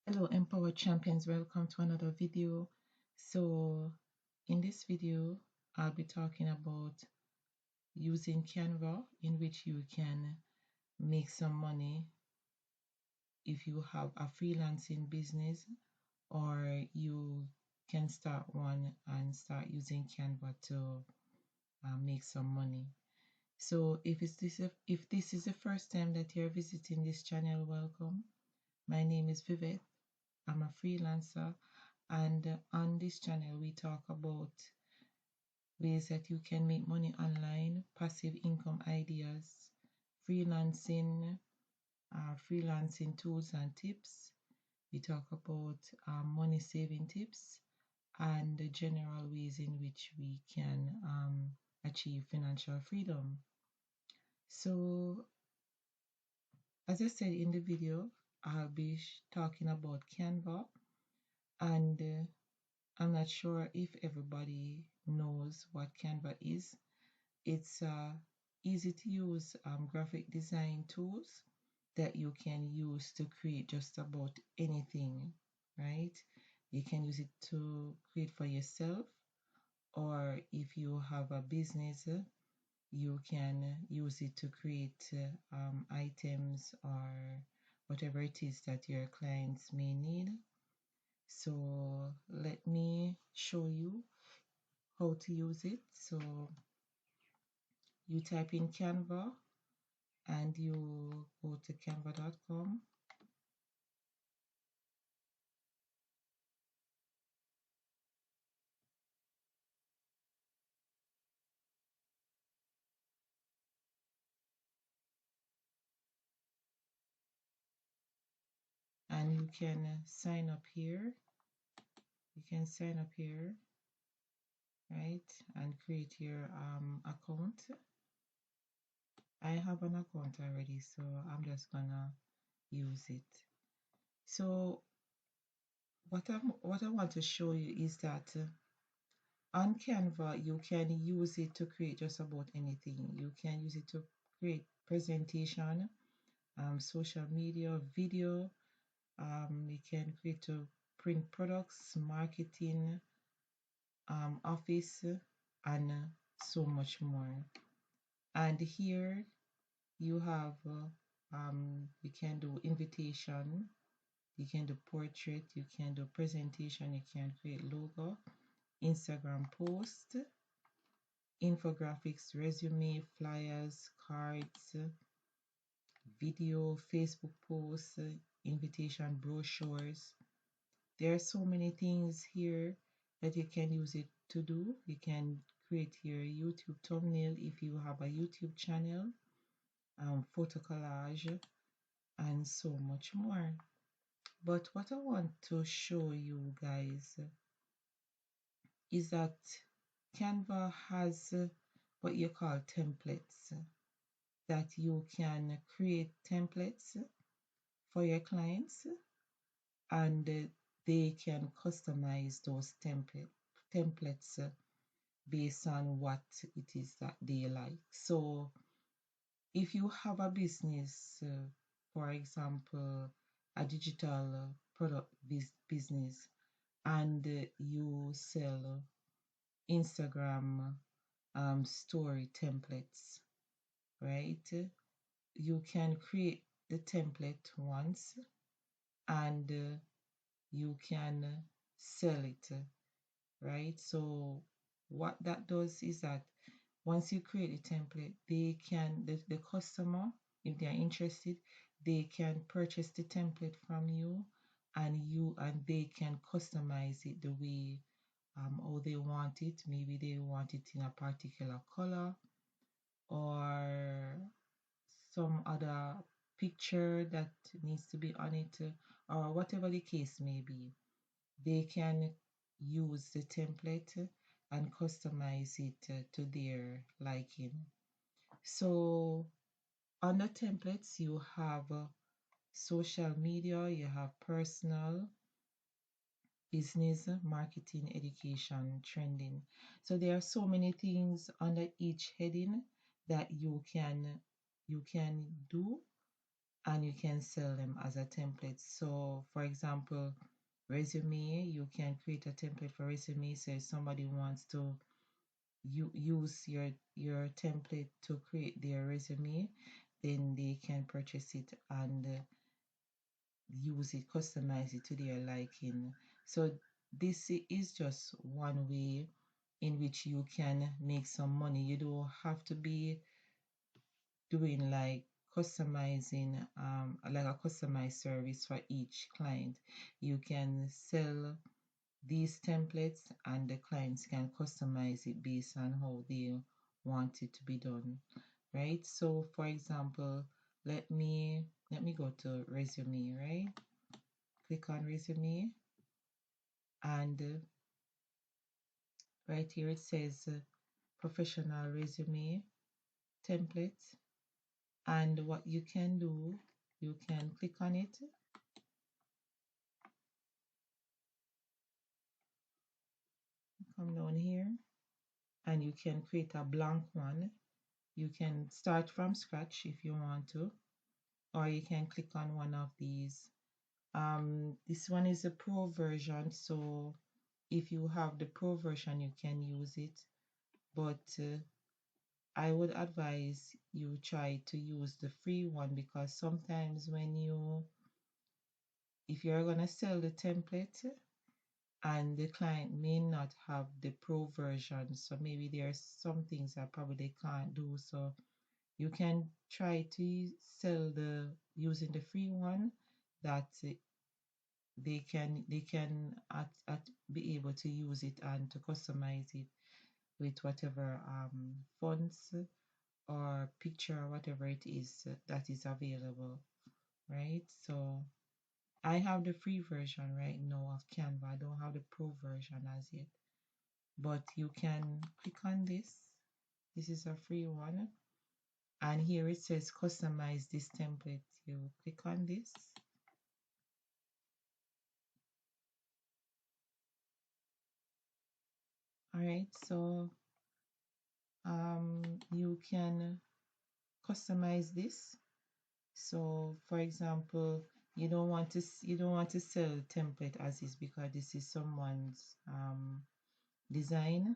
Hello Empowered Champions, welcome to another video. So in this video I'll be talking about using Canva, in which you can make some money if you have a freelancing business, or you can start one and start using Canva to make some money. So if this is the first time that you're visiting this channel, welcome. My name is Vivette. I'm a freelancer, and on this channel we talk about ways that you can make money online, passive income ideas, freelancing, freelancing tools and tips. We talk about money saving tips and the general ways in which we can achieve financial freedom. So, as I said in the video, I'll be talking about Canva, and I'm not sure if everybody knows what Canva is. It's easy to use graphic design tools that you can use to create just about anything, right? You can use it to create for yourself, or if you have a business, you can use it to create items or whatever it is that your clients may need. So let me show you how to use it. So you type in Canva and you go to canva.com, and you can sign up here. You can sign up here, right, and create your account. I have an account already, so I'm just gonna use it. So what I want to show you is that on Canva you can use it to create just about anything. You can use it to create presentation, social media, video. You can create to print products, marketing, office, and so much more. And here you have you can do invitation, you can do portrait, you can do presentation, you can create logo, Instagram post, infographics, resume, flyers, cards, video, Facebook posts, invitation brochures. There are so many things here that you can use it to do. You can create your YouTube thumbnail if you have a YouTube channel, photo collage, and so much more. But what I want to show you guys is that Canva has what you call templates, that you can create templates for your clients, and they can customize those templates based on what it is that they like. So if you have a business, for example, a digital product business, and you sell Instagram story templates, right? You can create the template once, and you can sell it, right? So what that does is that once you create a template, they can, the customer, if they are interested, they can purchase the template from you, and they can customize it the way how they want it. Maybe they want it in a particular color, or some other picture that needs to be on it, or whatever the case may be. They can use the template and customize it to their liking. So on the templates, you have social media, you have personal, business, marketing, education, trending. So there are so many things under each heading that you can do, and you can sell them as a template. So for example, resume, you can create a template for resume. So if somebody wants to use your template to create their resume, then they can purchase it and use it, customize it to their liking. So this is just one way in which you can make some money. You don't have to be doing like customizing, like a customized service for each client. You can sell these templates and the clients can customize it based on how they want it to be done, right? So for example, let me go to resume, right? Click on resume, and right here it says professional resume template. And what you can do, you can click on it, come down here, and you can create a blank one. You can start from scratch if you want to, or you can click on one of these. This one is a pro version, so if you have the pro version, you can use it. But I would advise you try to use the free one, because sometimes if you're gonna sell the template and the client may not have the pro version, so maybe there's some things that probably they can't do. So you can try to sell the using the free one, that they can be able to use it and to customize it with whatever fonts or picture or whatever it is that is available, right? So I have the free version right now of Canva. I don't have the pro version as yet, but you can click on this. This is a free one, and here it says customize this template. You click on this. All right, so you can customize this. So for example, you don't want to sell the template as is, because this is someone's design.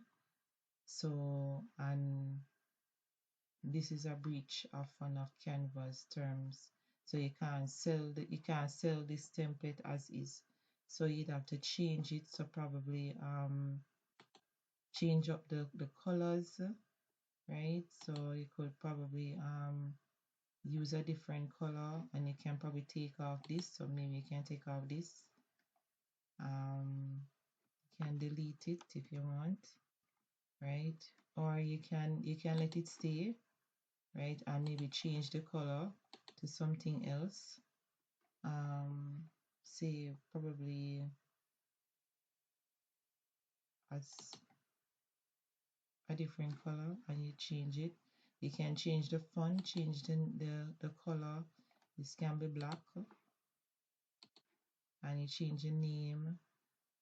So, and this is a breach of one of Canva's terms. So you can't sell this template as is. So you'd have to change it. So probably change up the colors, right? So you could probably use a different color, and you can probably take off this. So maybe you can take off this. You can delete it if you want, right? Or you can let it stay, right? And maybe change the color to something else. Say probably as a different color, and you change it. You can change the font, change the color. This can be black, and you change the name,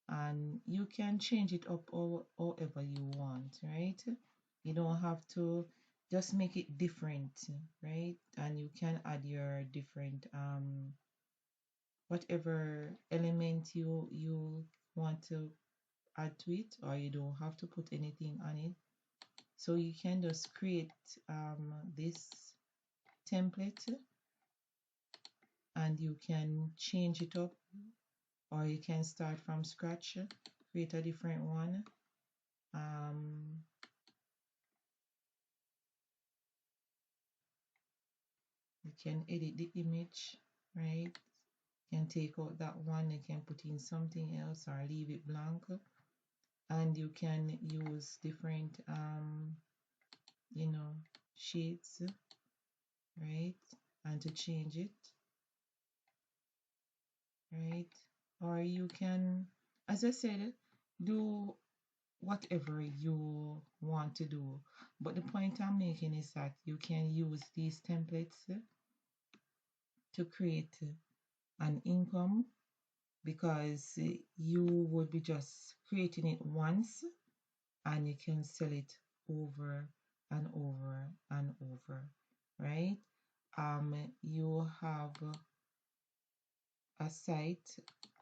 and you can change it up however you want, right? You don't have to, just make it different, right? And you can add your different whatever element you want to add to it, or you don't have to put anything on it. So you can just create this template, and you can change it up, or you can start from scratch, create a different one. um, you can edit the image, right? You can take out that one, you can put in something else or leave it blank, and you can use different shades, right? And to change it, right? Or you can, as I said, do whatever you want to do. But the point I'm making is that you can use these templates to create an income, because you would be just creating it once, and you can sell it over and over and over, right? you have a site,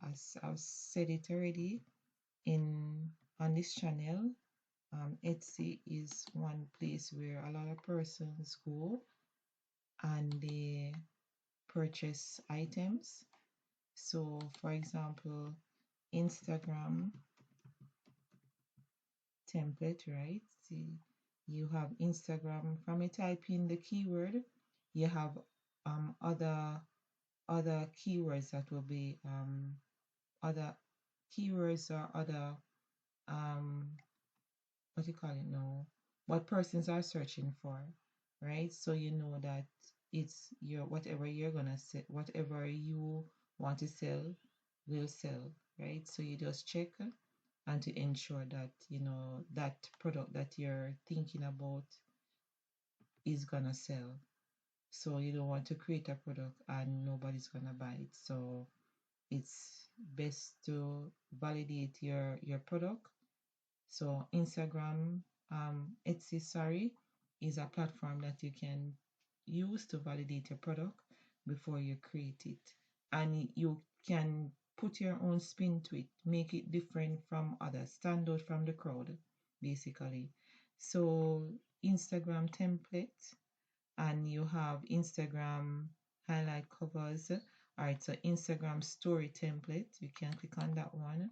as I've said it already, in on this channel. Etsy is one place where a lot of persons go and they purchase items. So, for example, Instagram template, right? See, you have Instagram. From you type in the keyword, you have other keywords that will be other keywords or other um what do you call it now? What persons are searching for, right? So you know that it's your whatever you're gonna sell, whatever you want to sell will sell, right? So you just check and to ensure that you know that product that you're thinking about is gonna sell. So you don't want to create a product and nobody's gonna buy it. So it's best to validate your product. So Instagram, Etsy, sorry, is a platform that you can use to validate your product before you create it. And you can put your own spin to it, make it different from others, stand out from the crowd, basically. So Instagram template, and you have Instagram highlight covers. All right, so Instagram story template, you can click on that one,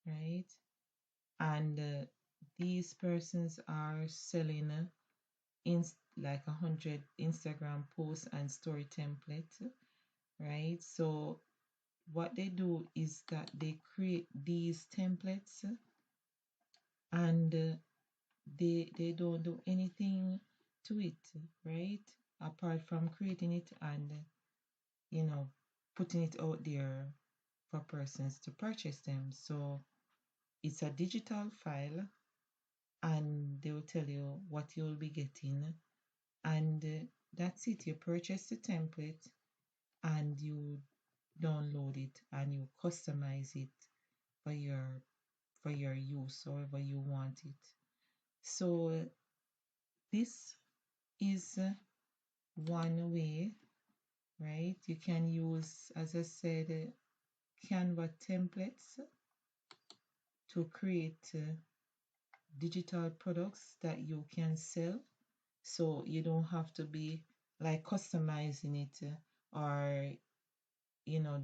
right? And these persons are selling in like 100 Instagram posts and story template, right? So what they do is that they create these templates and they don't do anything to it, right? Apart from creating it and you know putting it out there for persons to purchase them. So it's a digital file and they will tell you what you'll be getting, and that's it. You purchase the template and you download it and you customize it for your use however you want it. So this is one way, right? You can use, as I said, Canva templates to create digital products that you can sell. So you don't have to be like customizing it or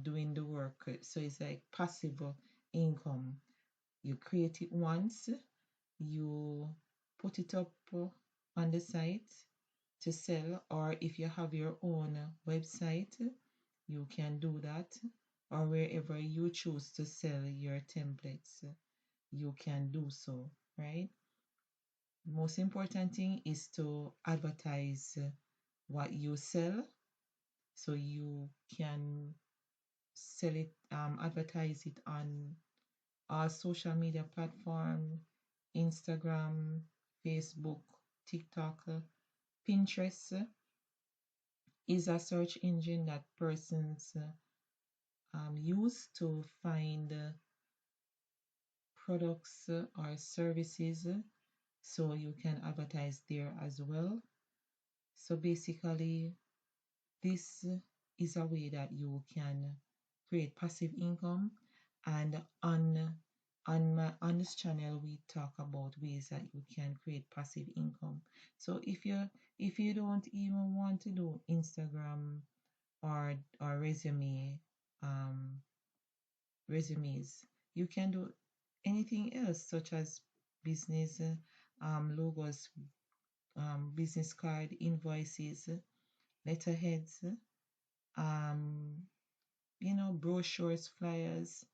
doing the work. So it's like passive income. You create it once, you put it up on the site to sell, or if you have your own website, you can do that, or wherever you choose to sell your templates, you can do so, right? Most important thing is to advertise what you sell, so you can sell it, advertise it on our social media platform: Instagram, Facebook, TikTok. Pinterest is a search engine that persons use to find products or services, so you can advertise there as well. So basically, this is a way that you can create passive income, and on this channel we talk about ways that you can create passive income. So if you don't even want to do Instagram or resumes, you can do anything else such as business logos, business card, invoices, letterheads, um, brochures, flyers,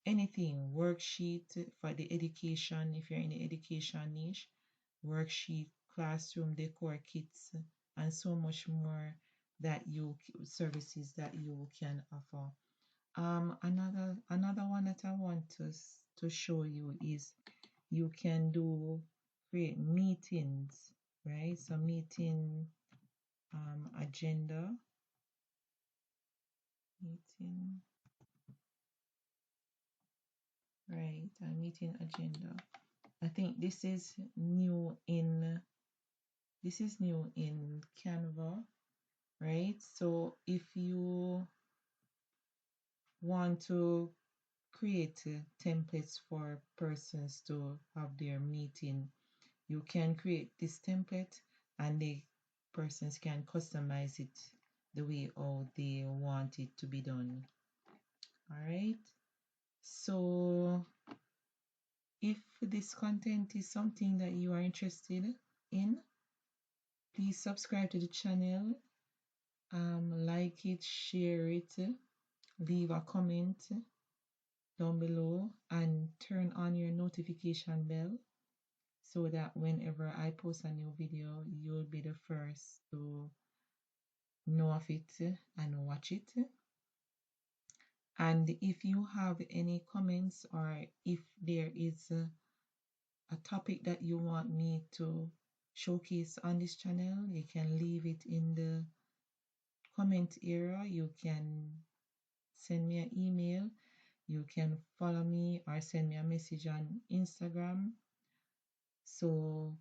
anything, worksheet for the education, if you're in the education niche, worksheet, classroom decor kits, and so much more that you services that you can offer. Another one that I want to show you is you can create meetings, right? So meeting agenda, meeting, right? A meeting agenda. I think this is new in This is new in Canva, right? So if you want to create templates for persons to have their meeting, you can create this template and the persons can customize it the way how they want it to be done. All right. So if this content is something that you are interested in, please subscribe to the channel, like it, share it, leave a comment down below, and turn on your notification bell so that whenever I post a new video, you'll be the first to know of it and watch it. And if you have any comments or if there is a topic that you want me to showcase on this channel, you can leave it in the comment area. You can send me an email. You can follow me or send me a message on Instagram. So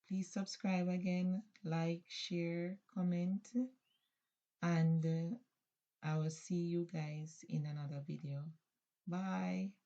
please subscribe again, like, share, comment, and I will see you guys in another video. Bye.